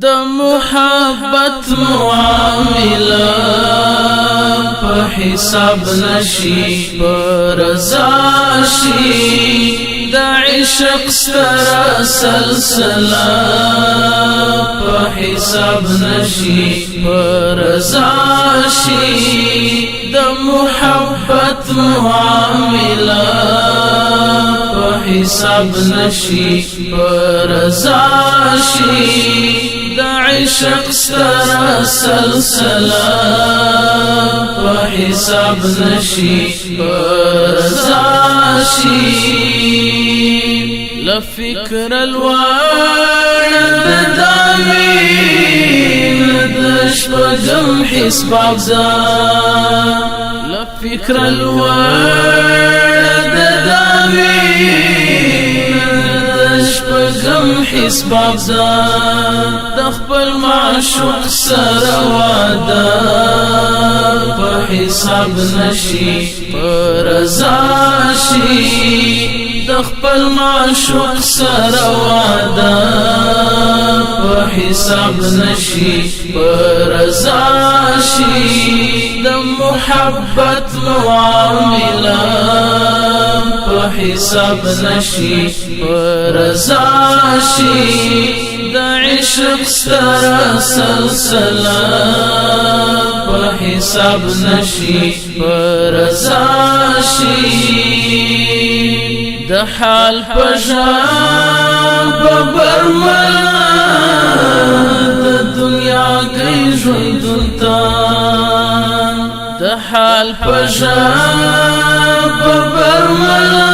د محبت معامله په حساب نشي پر رضا شي د عشق ستر سلسله په حساب نشي پر رضا شي د محبت معامله په حساب نشي پر رضا شي د عشق ستر سلسله په حساب نشي پر رضا شي لفکر الوارد دامین دشپجم حسب ابزان لفکر الوارد دامین دشپجم حسب ابزان دخبل معشوق سروادا په حساب نشي پر رضا شي د خپل معشوق سره واده په حساب نشي پر رضا شي د محبت معامله په حساب نشي پر رضا شي د عشق ستر سلسله په حساب نشي پر رضا شي د حال پشان برملا د دنیا گئی ژوندونتا د حال پشان برملا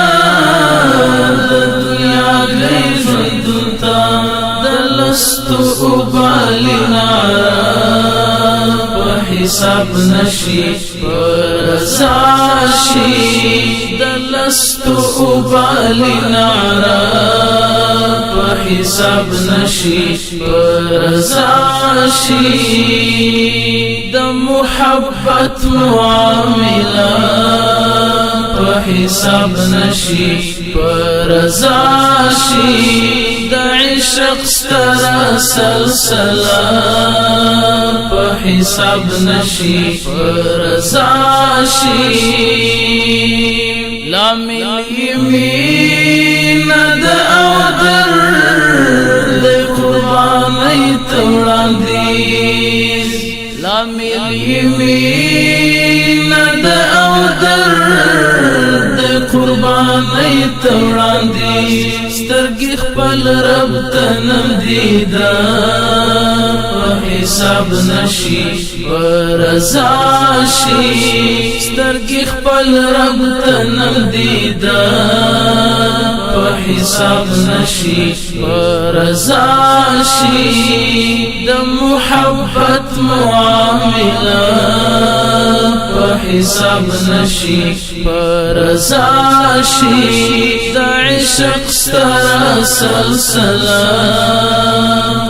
د دنیا گئی ژوندونتا د لستو ابالنا په حساب نشي پر رضا شي د لستو ابالي نارا په حساب نشي پر رضا شي د محبت معامله په حساب نشي پر رضا شي د عشق ستر سلسله په حساب نشي پر رضا شي لامل یمین د او در د قربانی توړاندیز لامل یمین د او در د قربانی توړاندیز سترګې خپل رب ته نمدیدا په حساب نشي پر رضا شي سترګې خپل رب ته نمدیدا په حساب نشي پر رضا شي د محبت معامله په حساب نشي پر رضا شي د عشق ستر سلسله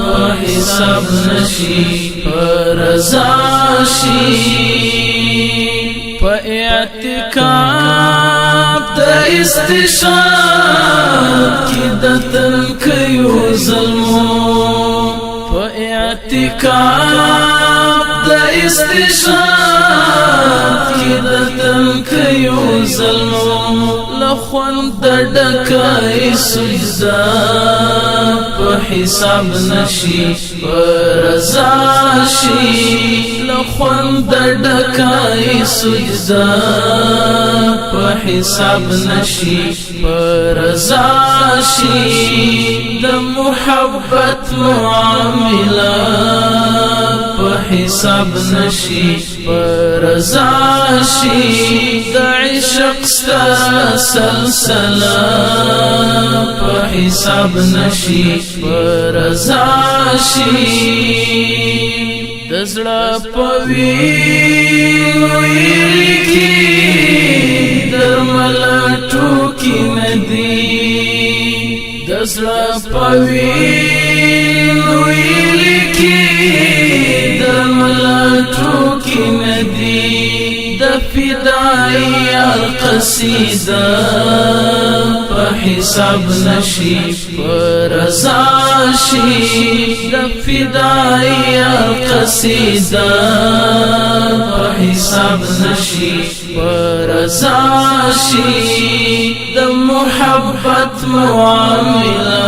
په حساب نشي پر رضا شي په اعتکاف د استشهاد کې د تنکیو ظلمو په اعتکاف د استشهاد کې د تنکیو ظلمو لخوند د ډکای سجدا په حساب نشي پر رضا شي لخوند د ډکای سجدا په حساب نشي پر رضا شي د محبت معامله په حساب نشي پر رضا شي د عشق ستر سلسله په حساب نشي پر رضا شي د زړه په وینو لیکي درمل ټوکې ندي د زړه په وینو لیکي درمل ټوکې ندي د فدائی قصیدہ په حساب نشی رضا شی د فدائی قصیدہ په حساب نشی رضا شی د محبت معاملہ